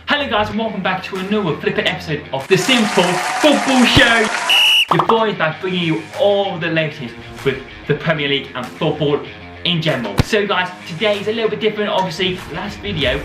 Hello guys and welcome back to another flipping episode of the Simple Football Show. Your boy is back bringing you all the latest with the Premier League and football in general. So guys, today is a little bit different. Obviously, last video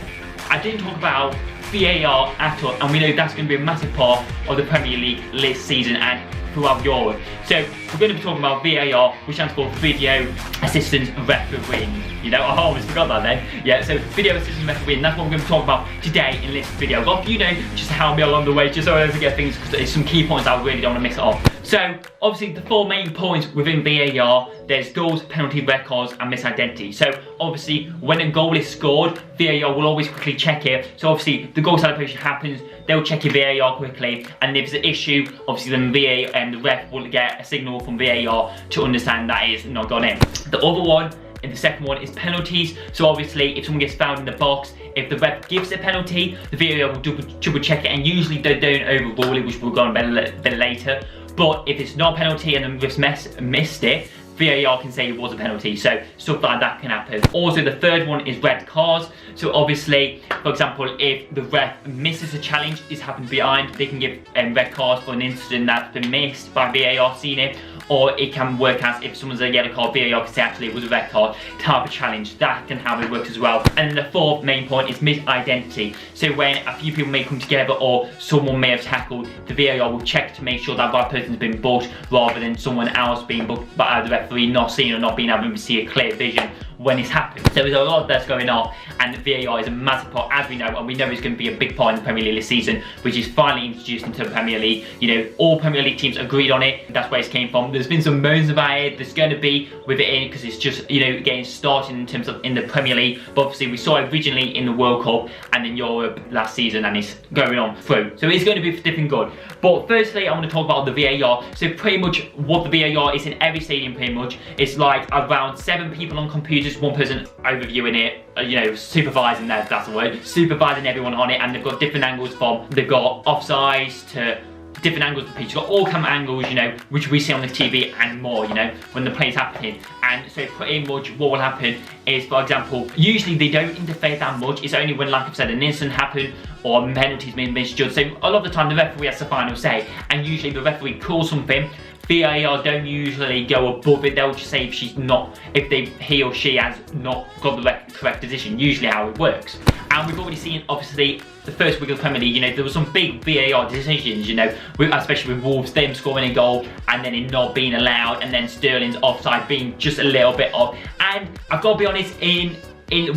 I didn't talk about VAR at all, and we know that's going to be a massive part of the Premier League this season and throughout Europe. So we're going to be talking about VAR, which stands for Video Assistant Refereeing. You know, I always forgot that then. Yeah, so Video Assistant Refereeing, that's what we're going to be talking about today in this video. I've got a few notes just to help me along the way, just so I don't forget things, because there's some key points I really don't want to mix it off. So, obviously the four main points within VAR, there's goals, penalty, red cards and misidentity. So obviously when a goal is scored, VAR will always quickly check it. So obviously the goal celebration happens, they'll check your VAR quickly, and if there's an issue, obviously then VAR and the ref will get a signal from VAR to understand that is not gone in. The other one, and the second one, is penalties. So obviously if someone gets fouled in the box, if the ref gives a penalty, the VAR will double check it, and usually they don't overrule it, which we'll go on a bit later. But if it's not a penalty and the ref missed it, VAR can say it was a penalty, so stuff like that can happen. Also, the third one is red cards. So obviously, for example, if the ref misses a challenge, it's happened behind, they can give red cards for an incident that's been missed by VAR seeing it, or it can work as if someone's a yellow card, VAR can say actually it was a red card, type of challenge. That can how it works as well. And then the fourth main point is misidentity. So when a few people may come together or someone may have tackled, the VAR will check to make sure that right person's been booked rather than someone else being booked by the referee not seeing or not being able to see a clear vision when it's happened. So there's a lot that's going on, and VAR is a massive part, as we know, and we know it's going to be a big part in the Premier League this season, which is finally introduced into the Premier League. You know, all Premier League teams agreed on it. That's where it came from. There's been some moans about it. There's going to be with it in because it's just, you know, getting started in terms of in the Premier League. But obviously we saw it originally in the World Cup and in Europe last season, and it's going on through. So it's going to be different good. But firstly, I want to talk about the VAR. So pretty much what the VAR is in every stadium, pretty much, it's like around 7 people on computers, 1 person overviewing it, you know, supervising that's the word, supervising everyone on it, and they've got different angles they've got offsides to different angles of the pitch. You've got all camera angles, you know, which we see on the TV and more, you know, when the play's happening. And so pretty much what will happen is, for example, usually they don't interfere that much. It's only when, like I've said, an incident happened or penalties being misjudged. So a lot of the time the referee has the final say, and usually the referee calls something. VAR don't usually go above it. They'll just say if he or she has not got the correct decision, usually how it works. And we've already seen, obviously, the first week of the Premier League, you know, there were some big VAR decisions, you know, especially with Wolves, them scoring a goal and then it not being allowed, and then Sterling's offside being just a little bit off. And I've got to be honest, in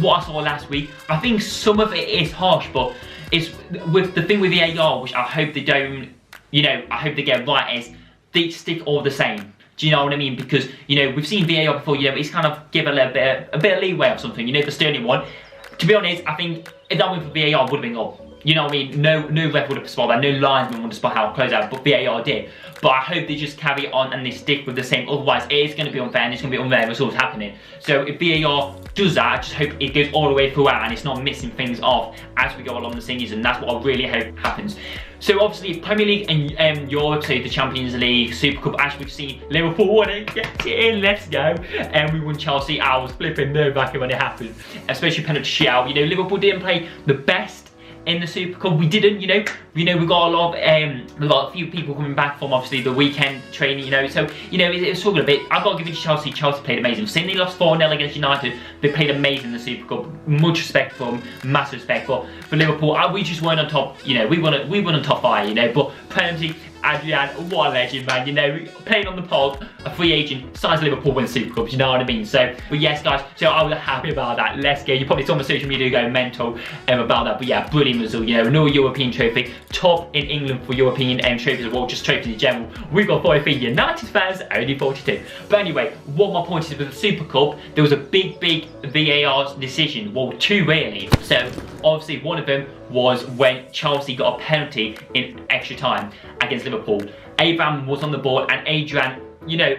what I saw last week, I think some of it is harsh, but it's with the thing with VAR, which I hope they don't, you know, I hope they get right, is they stick all the same. Do you know what I mean? Because, you know, we've seen VAR before, you know, it's kind of give a bit of leeway or something. You know, the Sterling one, to be honest, I think if that went for VAR, would have been goal. You know what I mean? No ref would have spotted that, no linesman would have spotted how it closed out, but VAR did. But I hope they just carry on and they stick with the same, otherwise it is going to be unfair and it's going to be unfair results happening. So if VAR does that, I just hope it goes all the way throughout and it's not missing things off as we go along the season. That's what I really hope happens. So obviously Premier League and Europe, so the Champions League, Super Cup, as we've seen, Liverpool won it, get it in, let's go. And we won Chelsea. I was flipping nerve-wracking when it happened, especially penalty shootout. You know, Liverpool didn't play the best in the Super Cup. We didn't, you know, we got a lot of, we got a few people coming back from obviously the weekend training, you know, so, you know, it was struggling a bit. I've got to give it to Chelsea. Chelsea played amazing. Seeing they lost 4-0 against United, they played amazing in the Super Cup. Much respect for them, massive respect. But for Liverpool, we just weren't on top, you know, we won on top 5, you know, but penalty, Adrian, what a legend, man, you know, playing on the pod, a free agent, size Liverpool win Super Cups, you know what I mean? So, but yes, guys, so I was happy about that. Let's go. You probably saw my social media going mental about that, but yeah, brilliant result, you know, no European trophy, top in England for European trophies as well, just trophies in general. We've got 43 United fans, only 42. But anyway, what my point is with the Super Cup, there was a big VAR decision, well, 2 really. So, obviously, one of them was when Chelsea got a penalty in extra time against Liverpool. Abraham was on the ball and Adrian, you know,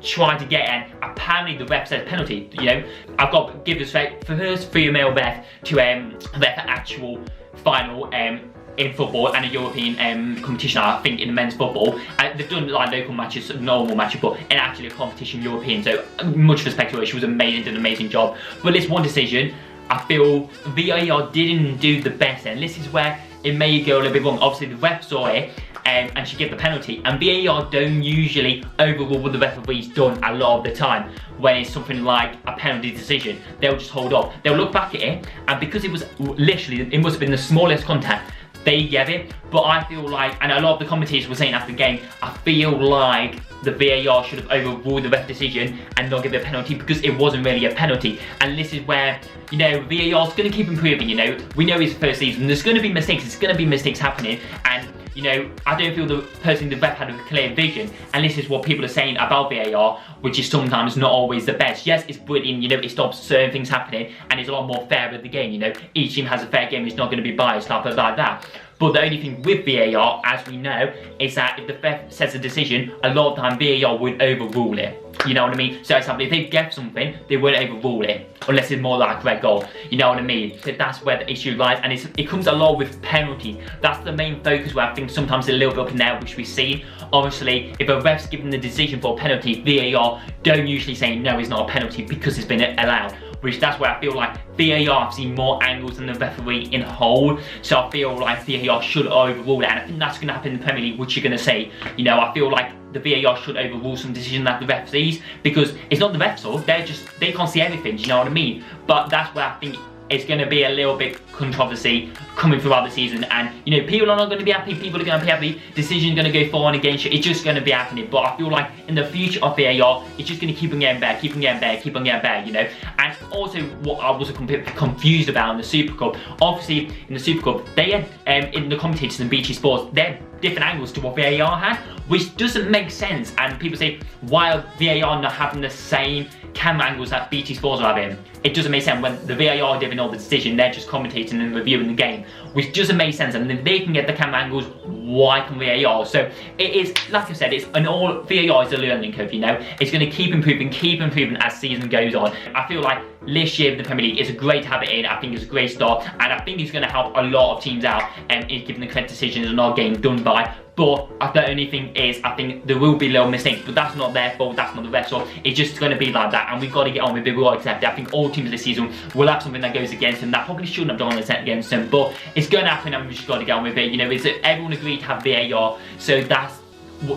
tried to get in. Apparently the ref said penalty, you know. I've got to give respect for first female ref to ref an actual final in football and a European competition, I think, in men's football. They've done like local matches, normal matches, but in actually a competition European, so much respect to her. She was amazing, did an amazing job. But this one decision, I feel VAR didn't do the best, and this is where it may go a little bit wrong. Obviously the ref saw it and she gave the penalty, and VAR don't usually overrule what the referee's done a lot of the time. When it's something like a penalty decision, they'll just hold off. They'll look back at it, and because it was literally, it must have been the smallest contact, they gave it. But I feel like, and a lot of the commentators were saying after the game, I feel like the VAR should have overruled the ref decision and not give it a penalty, because it wasn't really a penalty. And this is where, you know, VAR's going to keep improving. You know, we know it's the first season, there's going to be mistakes, there's going to be mistakes happening, and you know, I don't feel the ref had a clear vision, and this is what people are saying about VAR, which is sometimes not always the best. Yes, it's brilliant, you know, it stops certain things happening, and it's a lot more fair with the game, you know, each team has a fair game, it's not going to be biased, stuff like that. But the only thing with VAR, as we know, is that if the ref says a decision, a lot of the time VAR would overrule it. You know what I mean? So, for example, if they get something, they won't overrule it, unless it's more like a red goal. You know what I mean? So that's where the issue lies, and it comes a lot with penalty. That's the main focus where I think sometimes a little bit up in there, which we've seen. Obviously, if a ref's given the decision for a penalty, VAR don't usually say no, it's not a penalty because it's been allowed. Which that's where I feel like VAR have seen more angles than the referee in whole. So I feel like VAR should overrule it, and I think that's going to happen in the Premier League, which you're going to say. You know, I feel like the VAR should overrule some decision that the ref sees, because it's not the ref's fault, they can't see everything, do you know what I mean? But that's where I think it's going to be a little bit controversy coming throughout the season, and you know, people are not going to be happy, people are going to be happy, decisions are going to go for and against you, it's just going to be happening. But I feel like in the future of VAR, it's just going to keep on getting better, keep on getting better, keep on getting better, you know. And also what I was completely confused about in the Super Cup, obviously in the Super Cup, they had, in the commentators in BT Sports, they had different angles to what VAR had, which doesn't make sense. And people say, why are VAR not having the same camera angles that BT Sports are having? It doesn't make sense. When the VAR are giving all the decision, they're just commentating and reviewing the game, which doesn't make sense. And if they can get the camera angles, why can VAR? So it is, like I said, it's an all, VAR is a learning curve, you know. It's going to keep improving as season goes on. I feel like this year in the Premier League is a great to have it in. I think it's a great start, and I think it's going to help a lot of teams out in giving the correct decisions and not getting done by. But the only thing is, I think there will be little mistakes, but that's not their fault, that's not the ref's fault. It's just going to be like that, and we've got to get on with it, we've got to accept it. I think all teams this season will have something that goes against them that probably shouldn't have done against them, but it's going to happen, and we've just got to get on with it. You know, everyone agreed to have VAR, so that's,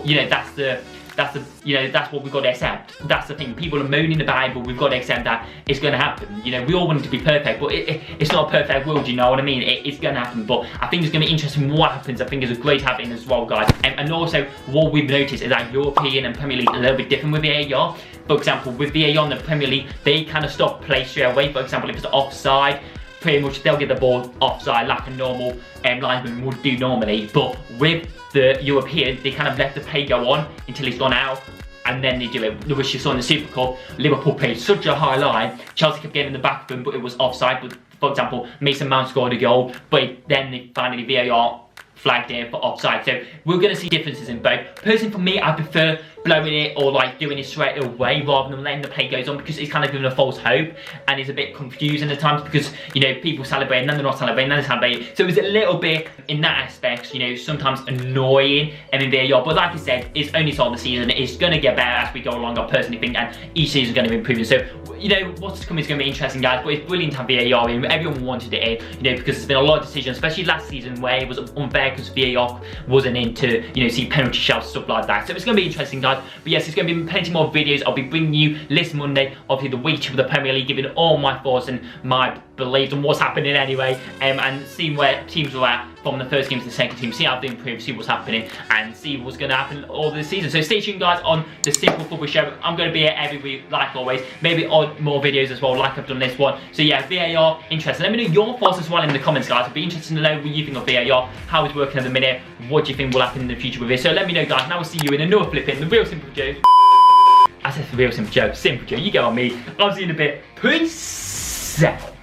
you know, that's what we've got to accept. That's the thing. People are moaning about it, but we've got to accept that it's going to happen. You know, we all want it to be perfect, but it's not a perfect world, you know what I mean? It's going to happen, but I think it's going to be interesting what happens. I think it's a great to have it in as well, guys. And also, what we've noticed is that European and Premier League are a little bit different with VAR. For example, with VAR in the Premier League, they kind of stop play straight away. For example, if it's offside, pretty much they'll get the ball offside like a normal linesman would do normally. But with the European, they kind of let the play go on until it's gone out, and then they do it. Which you saw in the Super Cup, Liverpool played such a high line, Chelsea kept getting in the back of them, but it was offside. But for example, Mason Mount scored a goal, but then they finally VAR flagged it for offside. So we're going to see differences in both. Personally, for me, I prefer blowing it or like doing it straight away rather than letting the play goes on, because it's kind of giving a false hope, and it's a bit confusing at times, because you know, people celebrate and then they're not celebrating, then they're celebrating. So it's a little bit in that aspect, you know, sometimes annoying in VAR. But like I said, it's only start of the season, it's going to get better as we go along, I personally think, and each season is going to be improving. So you know, what's coming is going to be interesting, guys, but it's brilliant to have VAR in. Everyone wanted it in, you know, because there's been a lot of decisions, especially last season, where it was unfair because VAR wasn't in to, you know, see penalty shouts, stuff like that. So it's going to be interesting, guys. But yes, it's going to be plenty more videos. I'll be bringing you this Monday, obviously the week two of the Premier League, giving all my thoughts and my beliefs on what's happening anyway, and seeing where teams are at from the first game to the second team, see how they improve, see what's happening, and see what's going to happen all this season. So stay tuned, guys, on the Simple Football Show. I'm going to be here every week, like always, maybe odd more videos as well, like I've done this one. So yeah, VAR, interesting. Let me know your thoughts as well in the comments, guys. I'd be interested to know what you think of VAR, how it's working at the minute, what do you think will happen in the future with it. So let me know, guys, and I will see you in another flipping, the Real Simple Joe. I said the Real Simple Joe, you get on me. I'll see you in a bit. Peace out.